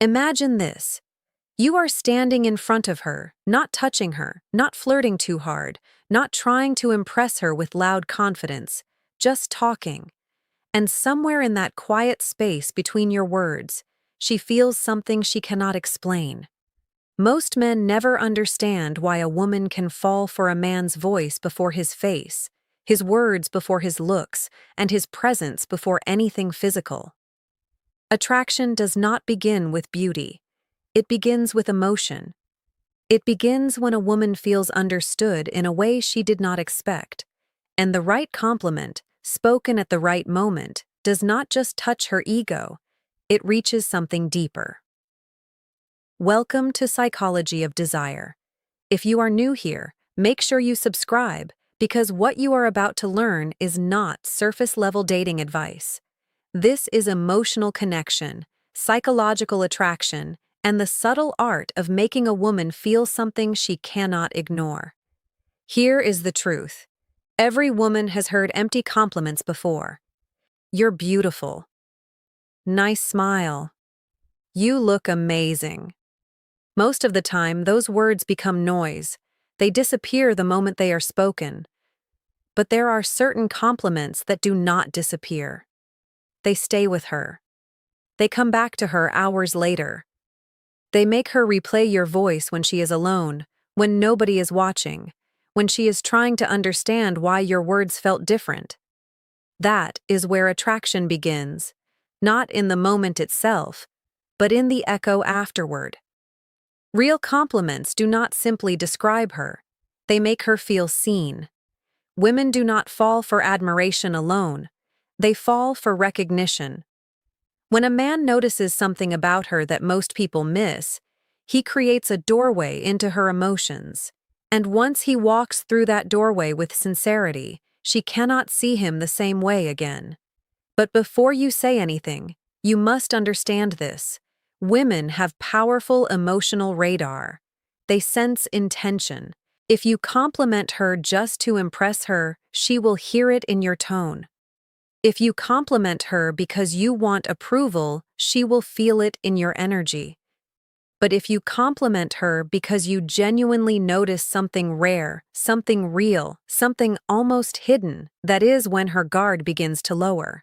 Imagine this. You are standing in front of her, not touching her, not flirting too hard, not trying to impress her with loud confidence, just talking. And somewhere in that quiet space between your words, she feels something she cannot explain. Most men never understand why a woman can fall for a man's voice before his face, his words before his looks, and his presence before anything physical. Attraction does not begin with beauty. It begins with emotion. It begins when a woman feels understood in a way she did not expect, and the right compliment, spoken at the right moment, does not just touch her ego, it reaches something deeper. Welcome to Psychology of Desire. If you are new here, make sure you subscribe, because what you are about to learn is not surface-level dating advice. This is emotional connection, psychological attraction, and the subtle art of making a woman feel something she cannot ignore. Here is the truth. Every woman has heard empty compliments before. You're beautiful. Nice smile. You look amazing. Most of the time, those words become noise. They disappear the moment they are spoken. But there are certain compliments that do not disappear. They stay with her. They come back to her hours later. They make her replay your voice when she is alone, when nobody is watching, when she is trying to understand why your words felt different. That is where attraction begins, not in the moment itself, but in the echo afterward. Real compliments do not simply describe her. They make her feel seen. Women do not fall for admiration alone. They fall for recognition. When a man notices something about her that most people miss, he creates a doorway into her emotions. And once he walks through that doorway with sincerity, she cannot see him the same way again. But before you say anything, you must understand this. Women have powerful emotional radar. They sense intention. If you compliment her just to impress her, she will hear it in your tone. If you compliment her because you want approval, she will feel it in your energy. But if you compliment her because you genuinely notice something rare, something real, something almost hidden, that is when her guard begins to lower.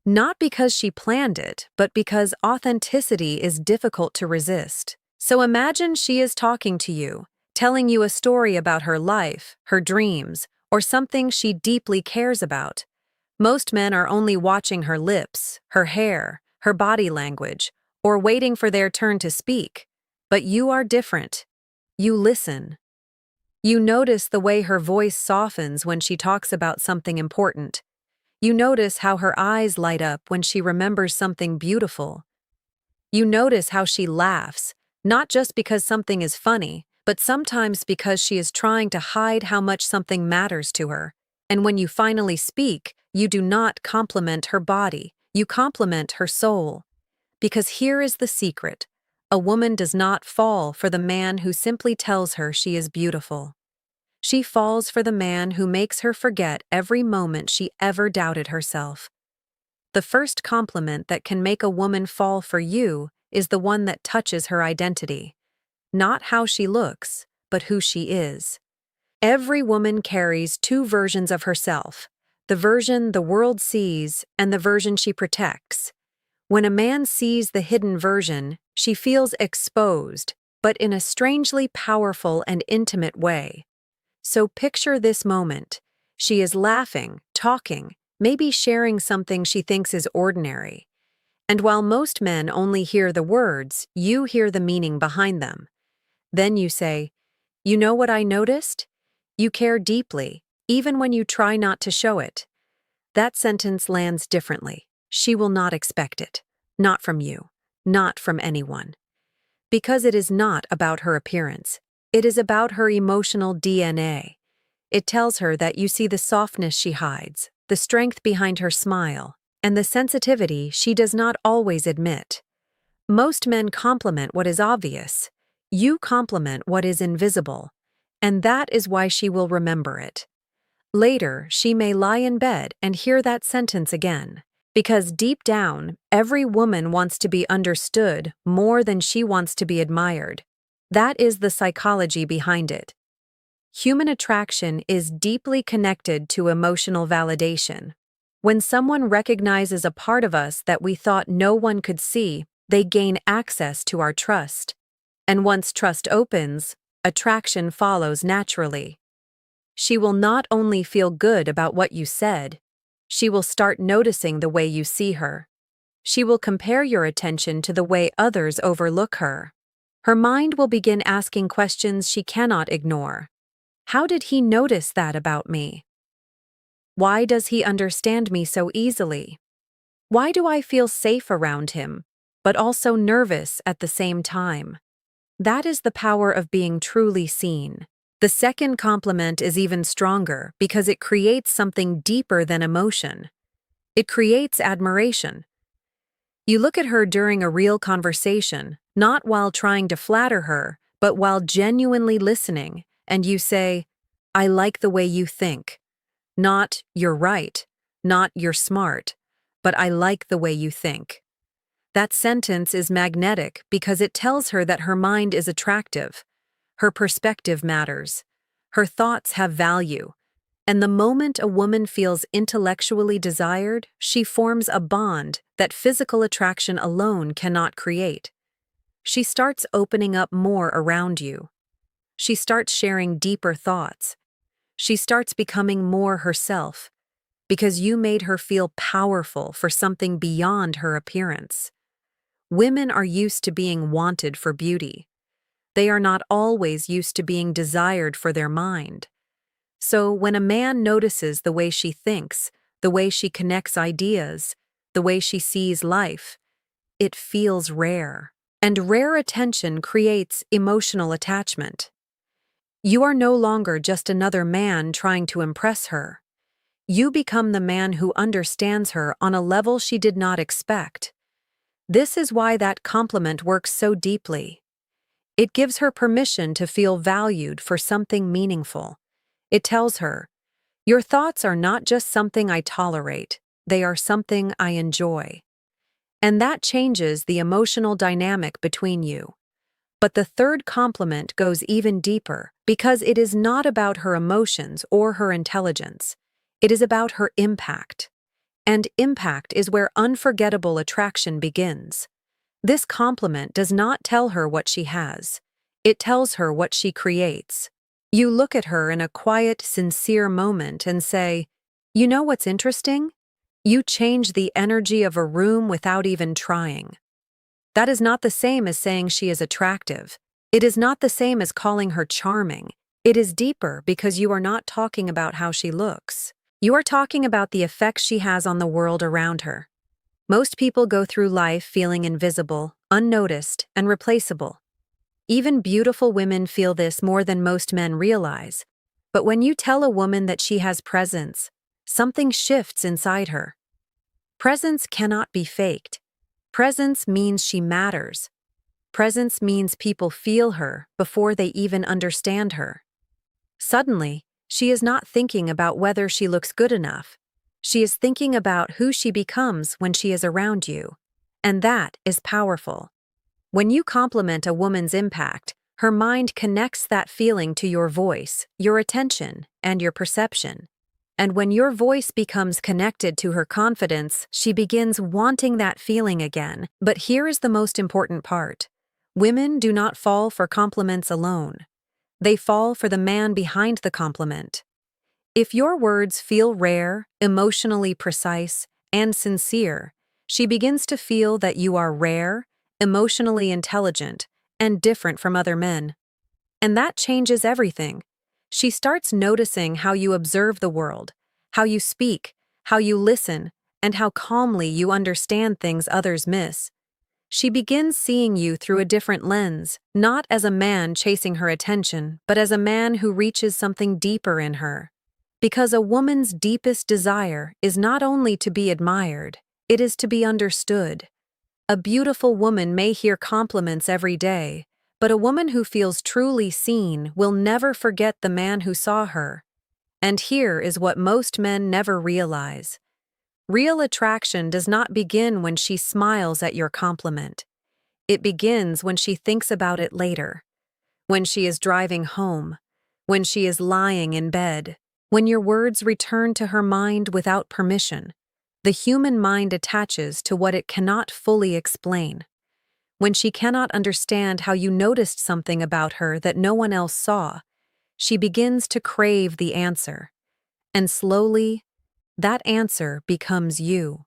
Not because she planned it, but because authenticity is difficult to resist. So imagine she is talking to you, telling you a story about her life, her dreams, or something she deeply cares about. Most men are only watching her lips, her hair, her body language, or waiting for their turn to speak. But you are different. You listen. You notice the way her voice softens when she talks about something important. You notice how her eyes light up when she remembers something beautiful. You notice how she laughs, not just because something is funny, but sometimes because she is trying to hide how much something matters to her. And when you finally speak, you do not compliment her body, you compliment her soul. Because here is the secret. A woman does not fall for the man who simply tells her she is beautiful. She falls for the man who makes her forget every moment she ever doubted herself. The first compliment that can make a woman fall for you is the one that touches her identity. Not how she looks, but who she is. Every woman carries two versions of herself, the version the world sees and the version she protects. When a man sees the hidden version, she feels exposed, but in a strangely powerful and intimate way. So picture this moment. She is laughing, talking, maybe sharing something she thinks is ordinary. And while most men only hear the words, you hear the meaning behind them. Then you say, "You know what I noticed? You care deeply, even when you try not to show it." That sentence lands differently. She will not expect it. Not from you. Not from anyone. Because it is not about her appearance. It is about her emotional DNA. It tells her that you see the softness she hides, the strength behind her smile, and the sensitivity she does not always admit. Most men compliment what is obvious. You compliment what is invisible. And that is why she will remember it. Later, she may lie in bed and hear that sentence again. Because deep down, every woman wants to be understood more than she wants to be admired. That is the psychology behind it. Human attraction is deeply connected to emotional validation. When someone recognizes a part of us that we thought no one could see, they gain access to our trust. And once trust opens, attraction follows naturally. She will not only feel good about what you said, she will start noticing the way you see her. She will compare your attention to the way others overlook her. Her mind will begin asking questions she cannot ignore. How did he notice that about me? Why does he understand me so easily? Why do I feel safe around him, but also nervous at the same time? That is the power of being truly seen. The second compliment is even stronger because it creates something deeper than emotion. It creates admiration. You look at her during a real conversation, not while trying to flatter her, but while genuinely listening, and you say, "I like the way you think." Not, "You're right," not, "You're smart," but "I like the way you think." That sentence is magnetic because it tells her that her mind is attractive. Her perspective matters. Her thoughts have value. And the moment a woman feels intellectually desired, she forms a bond that physical attraction alone cannot create. She starts opening up more around you. She starts sharing deeper thoughts. She starts becoming more herself because you made her feel powerful for something beyond her appearance. Women are used to being wanted for beauty. They are not always used to being desired for their mind. So when a man notices the way she thinks, the way she connects ideas, the way she sees life, it feels rare. And rare attention creates emotional attachment. You are no longer just another man trying to impress her. You become the man who understands her on a level she did not expect. This is why that compliment works so deeply. It gives her permission to feel valued for something meaningful. It tells her, "Your thoughts are not just something I tolerate, they are something I enjoy." And that changes the emotional dynamic between you. But the third compliment goes even deeper because it is not about her emotions or her intelligence. It is about her impact. And impact is where unforgettable attraction begins. This compliment does not tell her what she has. It tells her what she creates. You look at her in a quiet, sincere moment and say, "You know what's interesting? You change the energy of a room without even trying." That is not the same as saying she is attractive. It is not the same as calling her charming. It is deeper because you are not talking about how she looks. You are talking about the effect she has on the world around her. Most people go through life feeling invisible, unnoticed, and replaceable. Even beautiful women feel this more than most men realize. But when you tell a woman that she has presence, something shifts inside her. Presence cannot be faked. Presence means she matters. Presence means people feel her before they even understand her. Suddenly, she is not thinking about whether she looks good enough. She is thinking about who she becomes when she is around you. And that is powerful. When you compliment a woman's impact, her mind connects that feeling to your voice, your attention, and your perception. And when your voice becomes connected to her confidence, she begins wanting that feeling again. But here is the most important part. Women do not fall for compliments alone. They fall for the man behind the compliment. If your words feel rare, emotionally precise, and sincere, she begins to feel that you are rare, emotionally intelligent, and different from other men. And that changes everything. She starts noticing how you observe the world, how you speak, how you listen, and how calmly you understand things others miss. She begins seeing you through a different lens, not as a man chasing her attention, but as a man who reaches something deeper in her. Because a woman's deepest desire is not only to be admired, it is to be understood. A beautiful woman may hear compliments every day, but a woman who feels truly seen will never forget the man who saw her. And here is what most men never realize. Real attraction does not begin when she smiles at your compliment. It begins when she thinks about it later, when she is driving home, when she is lying in bed, when your words return to her mind without permission. The human mind attaches to what it cannot fully explain. When she cannot understand how you noticed something about her that no one else saw, she begins to crave the answer. And slowly, that answer becomes you.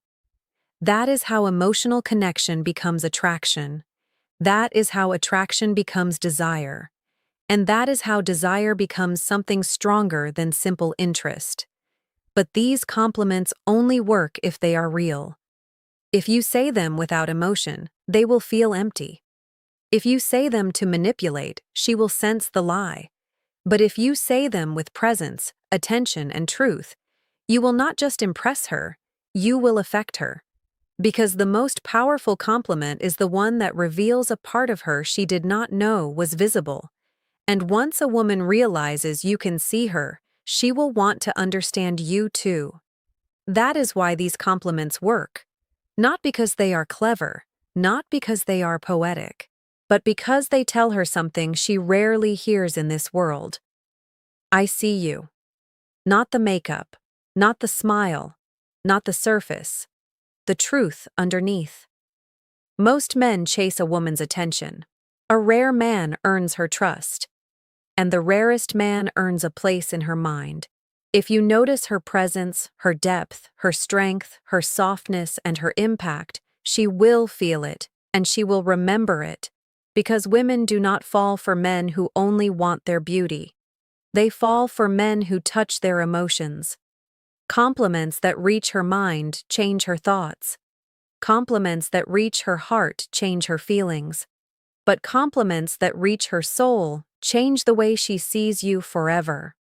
That is how emotional connection becomes attraction. That is how attraction becomes desire. And that is how desire becomes something stronger than simple interest. But these compliments only work if they are real. If you say them without emotion, they will feel empty. If you say them to manipulate, she will sense the lie. But if you say them with presence, attention, and truth, you will not just impress her, you will affect her. Because the most powerful compliment is the one that reveals a part of her she did not know was visible. And once a woman realizes you can see her, she will want to understand you too. That is why these compliments work. Not because they are clever, not because they are poetic, but because they tell her something she rarely hears in this world. I see you. Not the makeup, not the smile, not the surface, the truth underneath. Most men chase a woman's attention. A rare man earns her trust. And the rarest man earns a place in her mind. If you notice her presence, her depth, her strength, her softness, and her impact, she will feel it, and she will remember it. Because women do not fall for men who only want their beauty. They fall for men who touch their emotions. Compliments that reach her mind change her thoughts. Compliments that reach her heart change her feelings. But compliments that reach her soul change the way she sees you forever.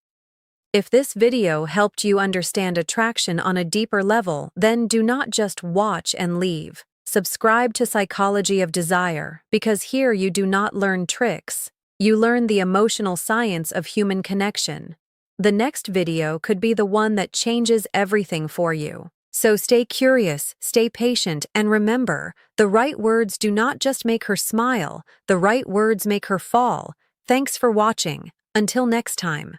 If this video helped you understand attraction on a deeper level, then do not just watch and leave. Subscribe to Psychology of Desire, because here you do not learn tricks. You learn the emotional science of human connection. The next video could be the one that changes everything for you. So stay curious, stay patient, and remember, the right words do not just make her smile, the right words make her fall. Thanks for watching. Until next time.